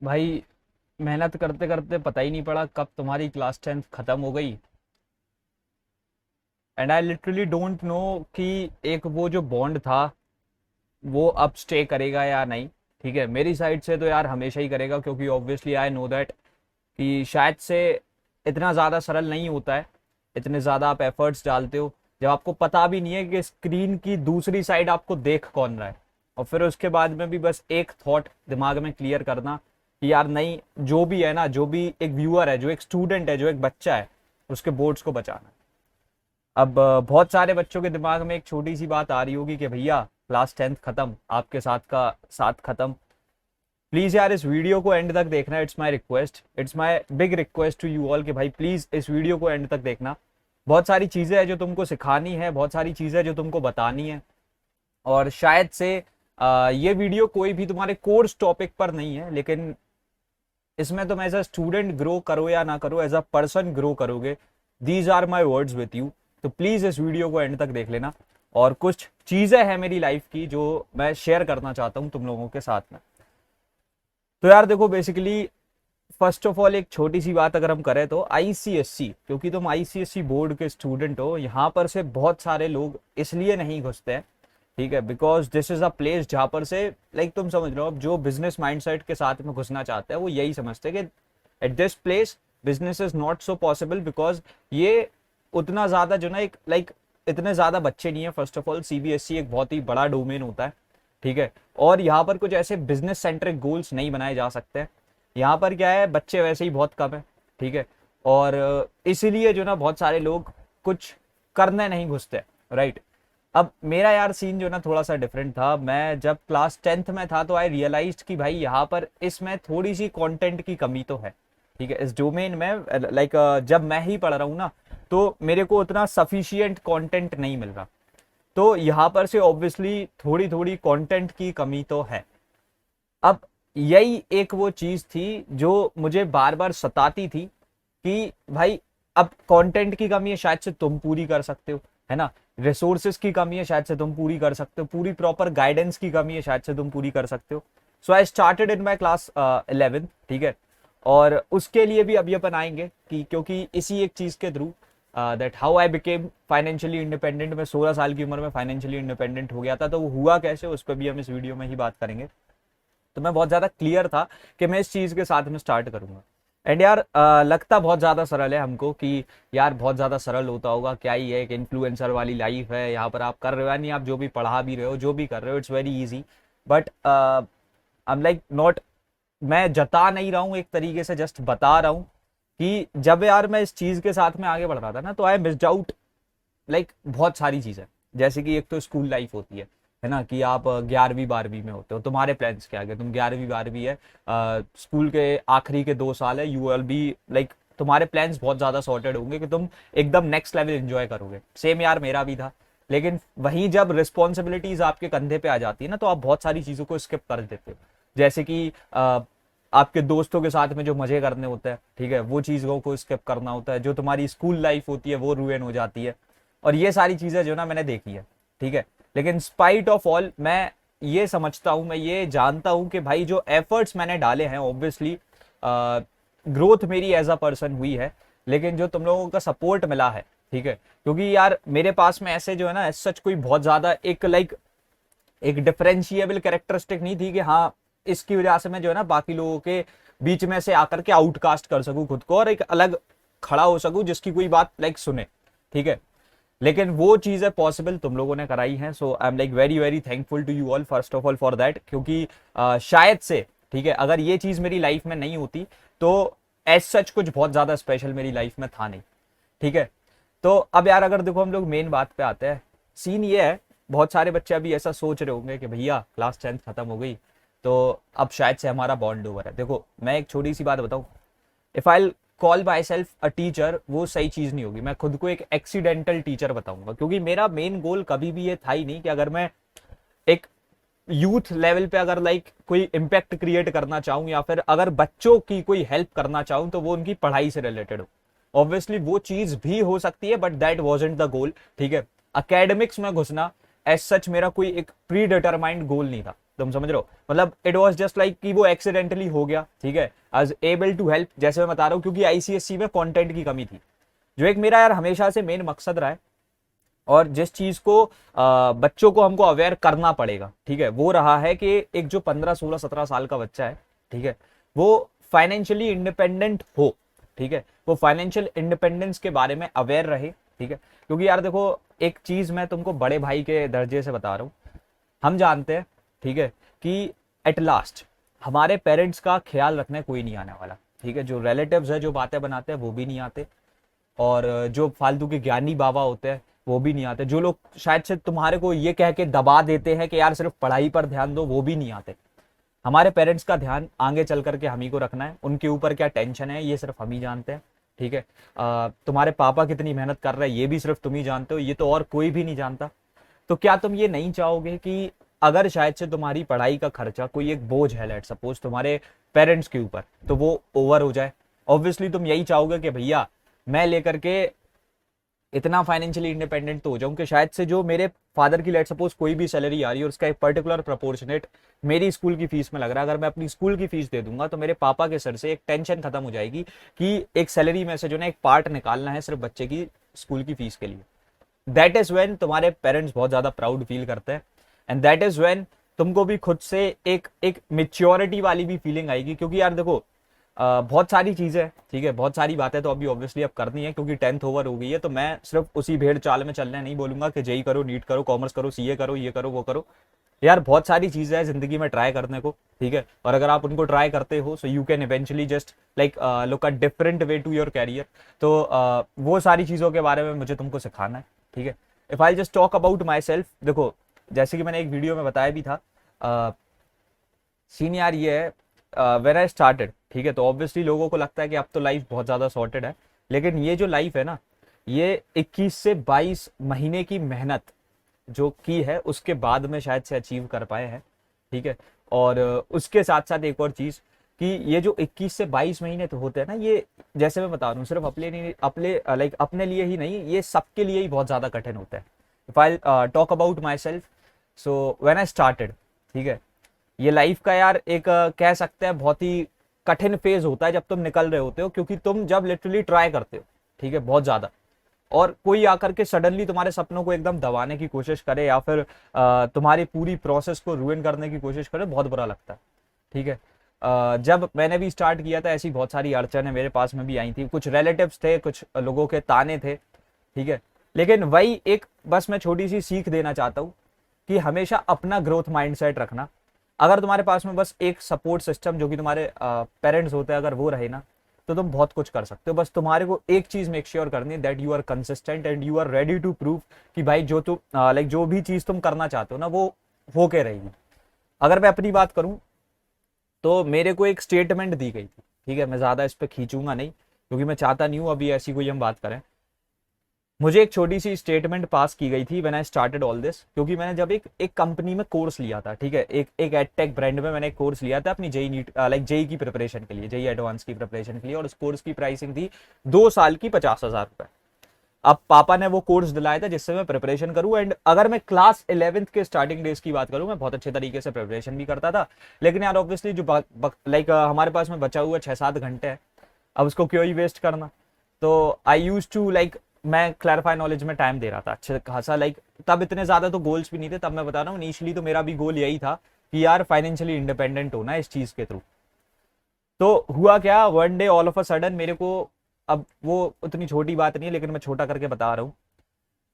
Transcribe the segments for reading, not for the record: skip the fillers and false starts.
भाई, मेहनत करते करते पता ही नहीं पड़ा कब तुम्हारी क्लास 10th खत्म हो गई। And I literally don't know कि एक वो जो बॉन्ड था वो अब स्टे करेगा या नहीं। ठीक है, मेरी साइड से तो यार हमेशा ही करेगा, क्योंकि ऑब्वियसली आई नो दैट कि शायद से इतना ज़्यादा सरल नहीं होता है। इतने ज़्यादा आप एफर्ट्स डालते हो जब आपको पता भी नहीं है कि स्क्रीन की दूसरी साइड आपको देख कौन रहा है, और फिर उसके बाद में भी बस एक थॉट दिमाग में क्लियर करना कि यार नहीं, जो भी है ना, जो भी एक व्यूअर है, जो एक स्टूडेंट है, जो एक बच्चा है, उसके बोर्ड्स को बचाना। अब बहुत सारे बच्चों के दिमाग में एक छोटी सी बात आ रही होगी कि भैया क्लास 10th खत्म, आपके साथ का साथ खत्म। प्लीज यार इस वीडियो को एंड तक देखना, it's my request, it's my big request to you all कि भाई प्लीज इस वीडियो को एंड तक देखना। बहुत सारी चीजें हैं जो तुमको सिखानी है, बहुत सारी चीजें जो तुमको बतानी है। और शायद से ये वीडियो कोई भी तुम्हारे कोर्स टॉपिक पर नहीं है, लेकिन इसमें तुम एज अ स्टूडेंट ग्रो करो या ना करो, एज अ पर्सन ग्रो करोगे। These are my words with you. तो प्लीज इस वीडियो को एंड तक देख लेना। और कुछ चीजें हैं मेरी लाइफ की जो मैं शेयर करना चाहता हूँ तुम लोगों के साथ में। तो यार देखो, बेसिकली फर्स्ट ऑफ ऑल एक छोटी सी बात अगर हम करें तो आईसीएससी, क्योंकि तुम आईसीएससी बोर्ड के स्टूडेंट हो, यहाँ पर से बहुत सारे लोग इसलिए नहीं घुसते हैं। ठीक है, because this is a place जहाँ पर से लाइक तुम समझ रहे हो, अब जो बिजनेस माइंडसेट के साथ में घुसना चाहते हैं वो यही समझते हैं कि at this place business is not so possible, because ये उतना ज्यादा जो ना एक लाइक इतने ज्यादा बच्चे नहीं है। फर्स्ट ऑफ ऑल सीबीएसई एक बहुत ही बड़ा डोमेन होता है। ठीक है, और यहाँ पर कुछ ऐसे बिजनेस सेंट्रिक गोल्स नहीं बनाए जा सकते। यहाँ पर क्या है, बच्चे वैसे ही बहुत कम है। ठीक है, और इसीलिए जो ना बहुत सारे लोग कुछ करने नहीं घुसते। राइट। अब मेरा यार सीन जो ना थोड़ा सा डिफरेंट था। मैं जब क्लास 10th में था तो आई रियलाइज कि भाई यहाँ पर इसमें थोड़ी सी कंटेंट की कमी तो है। ठीक है, इस डोमेन में लाइक जब मैं ही पढ़ रहा हूँ ना, तो मेरे को उतना सफिशियंट कंटेंट नहीं मिल रहा। तो यहाँ पर से ऑब्वियसली थोड़ी थोड़ी कंटेंट की कमी तो है। अब यही एक वो चीज थी जो मुझे बार बार सताती थी कि भाई अब कंटेंट की कमी है, शायद से तुम पूरी कर सकते हो, है ना। रिसोर्सेज की कमी है, शायद से तुम पूरी कर सकते हो। पूरी प्रॉपर गाइडेंस की कमी है, शायद से तुम पूरी कर सकते हो। So I started in my class 11। ठीक है, और उसके लिए भी अभी अपन आएंगे कि क्योंकि इसी एक चीज के through that how I became financially independent. मैं 16 साल की उम्र में फाइनेंशियली इंडिपेंडेंट हो गया था, तो वो हुआ कैसे उस पर भी हम इस वीडियो में ही बात करेंगे। तो मैं बहुत ज्यादा क्लियर था कि मैं इस चीज के साथ में स्टार्ट करूंगा। एंड यार लगता बहुत ज्यादा सरल है हमको कि यार बहुत ज्यादा सरल होता होगा, क्या ही है, एक इन्फ्लुएंसर वाली लाइफ है, यहाँ पर आप कर रहे हो या नहीं, आप जो भी पढ़ा भी रहे हो, जो भी कर रहे हो, it's very easy. But I am like not, मैं जता नहीं रहा हूँ, एक तरीके से जस्ट बता रहा हूँ कि जब यार मैं इस चीज के साथ में आगे बढ़ रहा था ना, तो आई मिस्ड आउट लाइक बहुत सारी चीजें। जैसे कि एक तो स्कूल लाइफ होती है ना, कि आप 11वीं 12वीं में होते हो, तुम्हारे प्लान्स क्या है, तुम 11वीं 12वीं है, स्कूल के आखिरी के 2 साल है, यू विल बी लाइक तुम्हारे प्लान्स बहुत ज्यादा सॉर्टेड होंगे कि तुम एकदम नेक्स्ट लेवल एंजॉय करोगे। सेम यार मेरा भी था। लेकिन वहीं जब रिस्पॉन्सिबिलिटीज आपके कंधे पे आ जाती है ना, तो आप बहुत सारी चीजों को स्किप कर देते हो। जैसे कि आपके दोस्तों के साथ में जो मजे करने होते हैं, ठीक है, वो चीजों को स्किप करना होता है। जो तुम्हारी स्कूल लाइफ होती है वो रुइन हो जाती है। और ये सारी चीजें जो ना मैंने देखी है। ठीक है, लेकिन स्पाइट ऑफ ऑल मैं ये समझता हूं, मैं ये जानता हूं कि भाई जो एफर्ट्स मैंने डाले हैं, ऑब्वियसली ग्रोथ मेरी एज अ पर्सन हुई है। लेकिन जो तुम लोगों का सपोर्ट मिला है, ठीक है, क्योंकि यार मेरे पास में ऐसे जो है ना, सच कोई बहुत ज्यादा एक लाइक एक डिफरेंशिएबल कैरेक्टरिस्टिक नहीं थी कि हाँ इसकी वजह से मैं जो है ना बाकी लोगों के बीच में से आकर के आउटकास्ट कर सकूं खुद को और एक अलग खड़ा हो सकूं जिसकी कोई बात लाइक सुने। ठीक है, लेकिन वो चीजें पॉसिबल तुम लोगों ने कराई हैं। So I am like very very thankful to you all first of all for that, क्योंकि शायद से, ठीक है, अगर ये चीज मेरी लाइफ में नहीं होती तो एज सच कुछ बहुत ज्यादा स्पेशल मेरी लाइफ में था नहीं। ठीक है, तो अब यार अगर देखो हम लोग मेन बात पे आते हैं, सीन ये है, बहुत सारे बच्चे अभी ऐसा सोच रहे होंगे कि भैया क्लास 10th खत्म हो गई तो अब शायद से हमारा बॉन्ड ओवर है। देखो मैं एक छोटी सी बात बताऊं, if I call my self a teacher, वो सही चीज नहीं होगी। मैं खुद को एक एक्सीडेंटल टीचर बताऊंगा, क्योंकि मेरा मेन गोल कभी भी ये था ही नहीं कि अगर मैं एक यूथ लेवल पे अगर लाइक कोई इम्पैक्ट क्रिएट करना चाहूँ या फिर अगर बच्चों की कोई हेल्प करना चाहूँ तो वो उनकी पढ़ाई से रिलेटेड हो। ऑब्वियसली वो चीज भी हो सकती है, but that wasn't the goal. ठीक है, अकेडमिक्स में घुसना एज सच मेरा कोई एक प्री डिटरमाइंड गोल नहीं था। तुम समझ रहे हो, मतलब इट वॉज जस्ट लाइक कि वो एक्सीडेंटली हो गया, ठीक है, आज एबल टू हेल्प, जैसे मैं बता रहा हूँ, क्योंकि आईसीएससी में कंटेंट की कमी थी, जो एक मेरा यार हमेशा से मेन मकसद रहा है। और जिस चीज को बच्चों को हमको अवेयर करना पड़ेगा, ठीक है, वो रहा है कि एक जो 15 16 17 साल का बच्चा है, ठीक है, वो फाइनेंशियली इंडिपेंडेंट हो, ठीक है, वो फाइनेंशियल इंडिपेंडेंस के बारे में अवेयर रहे, ठीक है, क्योंकि यार देखो, एक चीज मैं तुमको बड़े भाई के दर्जे से बता रहा हूँ, हम जानते हैं, ठीक है, कि एट लास्ट हमारे पेरेंट्स का ख्याल रखने कोई नहीं आने वाला, ठीक है, जो रिलेटिव्स है जो बातें बनाते हैं वो भी नहीं आते, और जो फालतू के ज्ञानी बाबा होते हैं वो भी नहीं आते, जो लोग शायद से तुम्हारे को ये कह के दबा देते हैं कि यार सिर्फ पढ़ाई पर ध्यान दो, वो भी नहीं आते। हमारे पेरेंट्स का ध्यान आगे चल करके हम ही को रखना है, उनके ऊपर क्या टेंशन है ये सिर्फ हम ही जानते हैं, ठीक है, तुम्हारे पापा कितनी मेहनत कर रहे हैं ये भी सिर्फ तुम ही जानते हो, ये तो और कोई भी नहीं जानता। तो क्या तुम ये नहीं चाहोगे कि अगर शायद से तुम्हारी पढ़ाई का खर्चा कोई एक बोझ है, लेट सपोज तुम्हारे पेरेंट्स के ऊपर, तो वो ओवर हो जाए? ऑब्वियसली तुम यही चाहोगे कि भैया मैं लेकर के इतना फाइनेंशियली इंडिपेंडेंट तो हो जाऊं कि शायद से जो मेरे फादर की लेट सपोज कोई भी सैलरी आ रही है और उसका एक पर्टिकुलर प्रोपोर्शनेट मेरी स्कूल की फीस में लग रहा है, अगर मैं अपनी स्कूल की फीस दे दूंगा तो मेरे पापा के सर से एक टेंशन खत्म हो जाएगी कि एक सैलरी में से जो ना एक पार्ट निकालना है सिर्फ बच्चे की स्कूल की फीस के लिए। दैट इज वेन तुम्हारे पेरेंट्स बहुत ज्यादा प्राउड फील करते हैं, एंड दैट इज वेन तुमको भी खुद से एक एक मेच्योरिटी वाली भी फीलिंग आएगी, क्योंकि यार देखो बहुत सारी चीजें हैं, ठीक है, बहुत सारी बातें तो अभी ऑब्वियसली अब करनी है क्योंकि 10th ओवर हो गई है, तो मैं सिर्फ उसी भेड़ चाल में चलने नहीं बोलूंगा कि जेई करो, नीट करो, कॉमर्स करो, सीए करो, ये करो, वो करो। यार बहुत सारी चीजें हैं जिंदगी में ट्राई करने को, ठीक है, और अगर आप उनको ट्राई करते हो so you can eventually just like look a different way to your career. तो वो सारी चीजों के बारे में मुझे तुमको सिखाना है, ठीक है। If I just talk about my self, देखो जैसे कि मैंने एक वीडियो में बताया भी था, सीन यार ये है, व्हेन आई स्टार्टेड, ठीक है, तो ऑब्वियसली लोगों को लगता है कि अब तो लाइफ बहुत ज़्यादा सॉर्टेड है, लेकिन ये जो लाइफ है ना, ये 21 से 22 महीने की मेहनत जो की है उसके बाद में शायद से अचीव कर पाए हैं, ठीक है। और उसके साथ साथ एक और चीज़ कि ये जो 21 से 22 महीने तो होते हैं ना, ये जैसे मैं बता रहा हूँ सिर्फ अपने नहीं, अपने लाइक अपने लिए ही नहीं, ये सबके लिए ही बहुत ज़्यादा कठिन होता है। If I talk about my self, so when I started, ठीक है, ये लाइफ का यार एक कह सकते हैं बहुत ही कठिन फेज होता है जब तुम निकल रहे होते हो, क्योंकि तुम जब लिटरली ट्राई करते हो, ठीक है, बहुत ज्यादा, और कोई आकर के सडनली तुम्हारे सपनों को एकदम दबाने की कोशिश करे या फिर तुम्हारी पूरी प्रोसेस को रूइन करने की कोशिश करे, बहुत बुरा लगता है, ठीक है। जब मैंने भी स्टार्ट किया था ऐसी बहुत सारी अड़चनें मेरे पास में भी आई थी, कुछ रिलेटिव्स थे, कुछ लोगों के ताने थे, ठीक है, लेकिन वही एक बस मैं छोटी सी सीख देना चाहता हूँ कि हमेशा अपना ग्रोथ माइंडसेट रखना। अगर तुम्हारे पास में बस एक सपोर्ट सिस्टम जो कि तुम्हारे पेरेंट्स होते हैं, अगर वो रहे ना, तो तुम बहुत कुछ कर सकते हो। बस तुम्हारे को एक चीज मेक श्योर करनी है, that you are consistent and you are ready to prove कि भाई जो तुम लाइक जो भी चीज तुम करना चाहते हो ना वो होके रहेगी। अगर मैं अपनी बात करूं तो मेरे को एक स्टेटमेंट दी गई थी, ठीक है, मैं ज्यादा इस पर खींचूंगा नहीं क्योंकि मैं चाहता नहीं हूं अभी ऐसी कोई हम बात करें। मुझे एक छोटी सी स्टेटमेंट पास की गई थी when I started all this, क्योंकि मैंने जब एक कंपनी में कोर्स लिया था, ठीक है, एक एडटेक ब्रांड में मैंने एक कोर्स लिया था अपनी जेई नीट लाइक जेई की प्रिपरेशन के लिए, जेई एडवांस की प्रिपरेशन के लिए, और उस कोर्स की प्राइसिंग थी 2 साल की 50,000 रुपए। अब पापा ने वो कोर्स दिलाया था जिससे मैं प्रिपरेशन करूं, एंड अगर मैं क्लास 11th के स्टार्टिंग डेज की बात करूं, मैं बहुत अच्छे तरीके से प्रिपरेशन भी करता था, लेकिन यार ऑब्वियसली जो लाइक हमारे पास में बचा हुआ 6-7 घंटे है, अब उसको क्यों ही वेस्ट करना। तो आई यूज टू लाइक मैं क्लैरिफाई नॉलेज में टाइम दे रहा था अच्छे खासा, लाइक तब इतने ज्यादा तो गोल्स भी नहीं थे, तब मैं बता रहा हूँ इनिशियली तो मेरा भी गोल यही था कि यार फाइनेंशियली इंडिपेंडेंट होना है इस चीज के थ्रू। तो हुआ क्या, one day all of a sudden मेरे को, अब वो उतनी छोटी बात नहीं है लेकिन मैं छोटा करके बता रहा हूँ,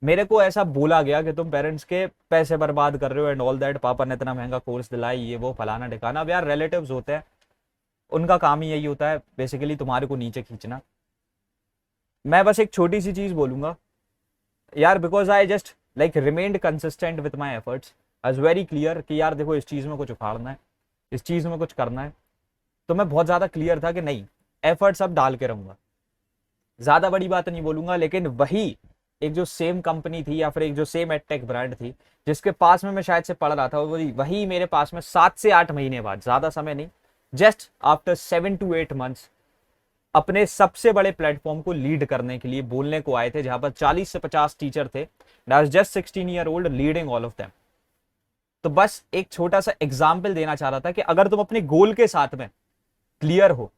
मेरे को ऐसा बोला गया कि तुम पेरेंट्स के पैसे बर्बाद कर रहे हो एंड ऑल दैट, पापा ने इतना महंगा कोर्स दिलाया, ये वो फलाना ठिकाना। अब यार रिलेटिव्स होते हैं, उनका काम ही यही होता है बेसिकली तुम्हारे को नीचे खींचना। मैं बस एक छोटी सी चीज बोलूंगा यार, because I just like remained consistent with my efforts, I was very clear कि यार देखो इस चीज में कुछ उखाड़ना है, इस चीज में कुछ करना है, तो मैं बहुत ज्यादा क्लियर था कि नहीं, एफर्ट्स अब डाल के रहूंगा। ज्यादा बड़ी बात नहीं बोलूंगा, लेकिन वही एक जो सेम कंपनी थी या फिर एक जो सेम एडटेक ब्रांड थी जिसके पास में मैं शायद से पढ़ रहा था, वही मेरे पास में 7 से 8 महीने बाद, ज्यादा समय नहीं, जस्ट आफ्टर 7 to 8 months अपने सबसे बड़े प्लेटफॉर्म को लीड करने के लिए बोलने को आए थे, जहां पर 40 से 50 टीचर थे, I was just 16 year old leading all of them. तो बस एक छोटा सा एग्जाम्पल देना चाह रहा था कि अगर तुम अपने गोल के साथ में क्लियर हो,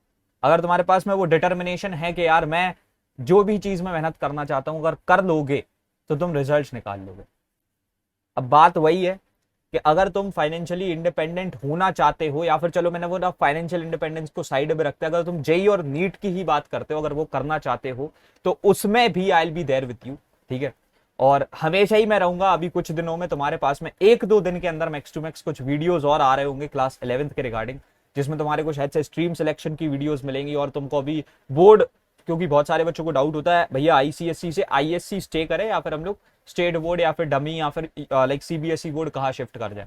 अगर तुम्हारे पास में वो डिटर्मिनेशन है कि यार मैं जो भी चीज में मेहनत करना चाहता हूं अगर कर लोगे तो तुम रिजल्ट्स निकाल लोगे। अब बात वही है कि अगर तुम फाइनेंशियली इंडिपेंडेंट होना चाहते हो, या फिर चलो मैंने वो ना फाइनेंशियल इंडिपेंडेंस को साइड में रखते हैं, अगर तुम जेई और नीट की ही बात करते हो, अगर वो करना चाहते हो तो उसमें भी I will be there with you, ठीक है। और हमेशा ही मैं रहूंगा। अभी कुछ दिनों में तुम्हारे पास में 1-2 दिन के अंदर मैक्स टू मैक्स कुछ वीडियोस और आ रहे होंगे क्लास 11th के रिगार्डिंग, जिसमें तुम्हारे को शायद से स्ट्रीम सिलेक्शन की वीडियोस मिलेंगी। और तुमको अभी बोर्ड, क्योंकि बहुत सारे बच्चों को डाउट होता है भैया आईसीएसई से आईएससी स्टे करे या फिर हम लोग स्टेट बोर्ड या फिर डमी या फिर लाइक सीबीएसई बोर्ड कहाँ शिफ्ट कर जाए।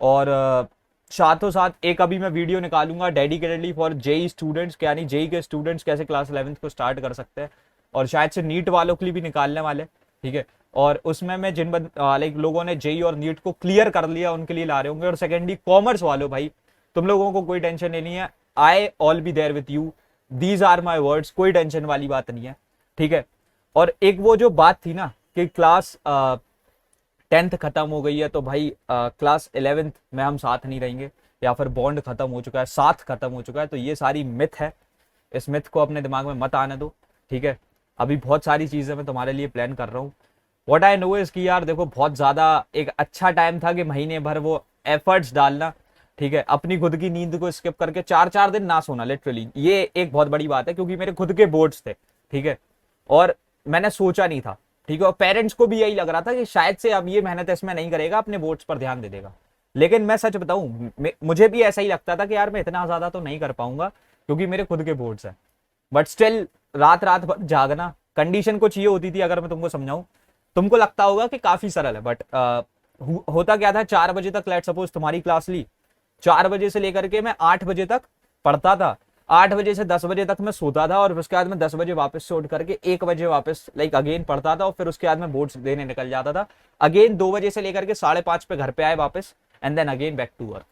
और साथों साथ एक अभी मैं वीडियो निकालूंगा डेडिकेटेडली फॉर जेई स्टूडेंट्स, यानी जेई के स्टूडेंट्स कैसे क्लास 11th को स्टार्ट कर सकते हैं, और शायद से नीट वालों के लिए भी निकालने वाले, ठीक है। और उसमें मैं जिन लाइक लोगों ने जेई और नीट को क्लियर कर लिया उनके लिए ला रहे होंगे। और सेकेंडली कॉमर्स वालों, भाई तुम लोगों को कोई टेंशन नहीं है, I'll be there with you, these are my words, कोई टेंशन वाली बात नहीं है, ठीक है। और एक वो जो बात थी ना कि क्लास 10th खत्म हो गई है तो भाई क्लास 11th में हम साथ नहीं रहेंगे, या फिर बॉन्ड खत्म हो चुका है, साथ खत्म हो चुका है, तो ये सारी मिथ है। इस मिथ को अपने दिमाग में मत आने दो, ठीक है। अभी बहुत सारी चीजें मैं तुम्हारे लिए प्लान कर रहा हूँ। व्हाट आई नो इज कि यार देखो बहुत ज्यादा एक अच्छा टाइम था कि महीने भर वो एफर्ट्स डालना, ठीक है, अपनी खुद की नींद को स्किप करके 4-4 दिन ना सोना, लिटरली ये एक बहुत बड़ी बात है, क्योंकि मेरे खुद के बोर्ड्स थे, ठीक है, और मैंने सोचा नहीं था, ठीक है। और पेरेंट्स को भी यही लग रहा था कि शायद से अब ये मेहनत इसमें नहीं करेगा, अपने बोर्ड्स पर ध्यान दे देगा। लेकिन मैं सच बताऊं, मुझे भी ऐसा ही लगता था कि यार मैं इतना ज्यादा तो नहीं कर पाऊंगा क्योंकि मेरे खुद के बोर्ड्स हैं। बट स्टिल रात रात भर जागना, कंडीशन कुछ ये होती थी, अगर मैं तुमको समझाऊं, तुमको लगता होगा कि काफी सरल है, बट होता क्या था, 4 बजे तक लेट सपोज तुम्हारी क्लास ली, 4 बजे से लेकर के मैं 8 बजे तक पढ़ता था, 8 बजे से 10 बजे तक मैं सोता था, और उसके बाद में 10 बजे वापस से उठ करके 1 बजे वापस लाइक अगेन पढ़ता था, और फिर उसके बाद में बोर्ड्स देने निकल जाता था अगेन, 2 बजे से लेकर के 5:30 पे घर पे आए वापस, and then again back to work.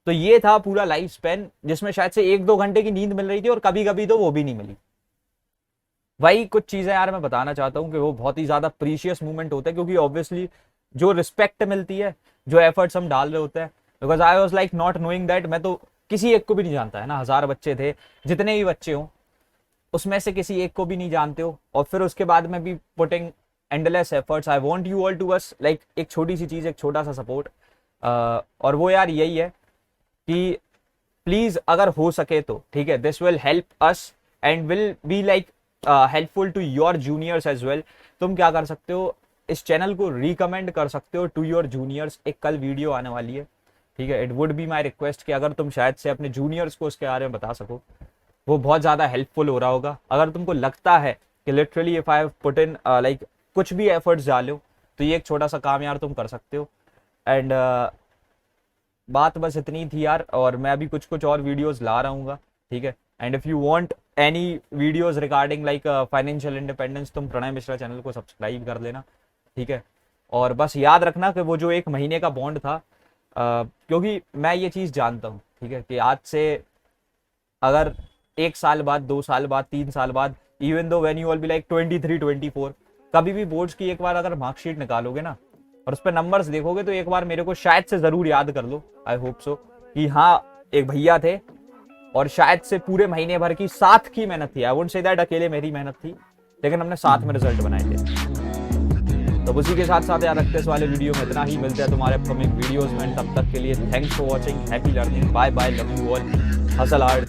तो ये था पूरा लाइफ स्पेन, जिसमें शायद से 1-2 घंटे की नींद मिल रही थी, और कभी कभी तो वो भी नहीं मिली। वही कुछ चीजें यार मैं बताना चाहता हूँ कि वो बहुत ही ज्यादा प्रीशियस मूवमेंट होता है, क्योंकि ऑब्वियसली जो रिस्पेक्ट मिलती है, जो एफर्ट्स हम डाल रहे होते हैं, because I was like not knowing that, मैं तो किसी एक को भी नहीं जानता है ना, 1000 बच्चे थे, जितने भी बच्चे हों उसमें से किसी एक को भी नहीं जानते हो, और फिर उसके बाद में भी putting endless efforts. I want you all to बस लाइक एक छोटी सी चीज, एक छोटा सा सपोर्ट, और वो यार यही है कि प्लीज अगर हो सके तो, ठीक है, this will help us and will be like helpful to your juniors as well. तुम क्या कर सकते हो, इस चैनल को रिकमेंड कर सकते हो टू योर जूनियर्स। एक कल वीडियो आने वाली है, ठीक है, it would be my request कि अगर तुम शायद से अपने जूनियर्स को उसके बारे में बता सको, वो बहुत ज़्यादा हेल्पफुल हो रहा होगा। अगर तुमको लगता है कि literally if I have put in like कुछ भी एफर्ट्स डालो, तो ये एक छोटा सा काम यार तुम कर सकते हो। एंड बात बस इतनी थी यार, और मैं अभी कुछ कुछ और वीडियोस ला रहा हूँ, ठीक है। And if you want any videos regarding like financial independence, तुम प्रणय मिश्रा चैनल को सब्सक्राइब कर लेना, ठीक है। और बस याद रखना कि वो जो 1 महीने का बॉन्ड था, क्योंकि मैं ये चीज़ जानता हूँ, ठीक है, कि आज से अगर 1 साल बाद, 2 साल बाद, 3 साल बाद, even though when you will be like 23-24, कभी भी बोर्ड्स की एक बार अगर मार्कशीट निकालोगे ना और उस पर नंबर्स देखोगे, तो एक बार मेरे को शायद से जरूर याद कर लो, आई होप सो, कि हाँ एक भैया थे और शायद से पूरे महीने भर की साथ की मेहनत थी। आई वोंट से दैट अकेले मेरी मेहनत थी, लेकिन हमने साथ में रिजल्ट बनाए थे। तो उसी के साथ साथ याद रखते हैं इस वाले वीडियो में इतना ही। मिलते हैं तुम्हारे अपकमिंग वीडियोस में, तब तक के लिए thanks for watching, happy learning, bye bye, love you all, hustle hard,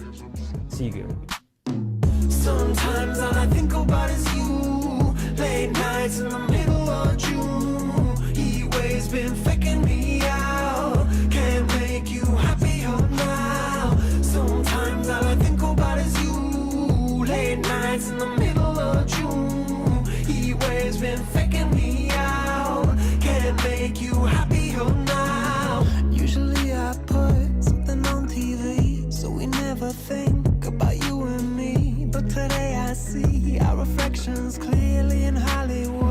see you. Sometimes all I think about is you. Late nights in the middle of June. Heat waves been faking me out. Can't make you happier now. Sometimes all I think about is you. Late nights in the middle of June. Heat waves been faking me out.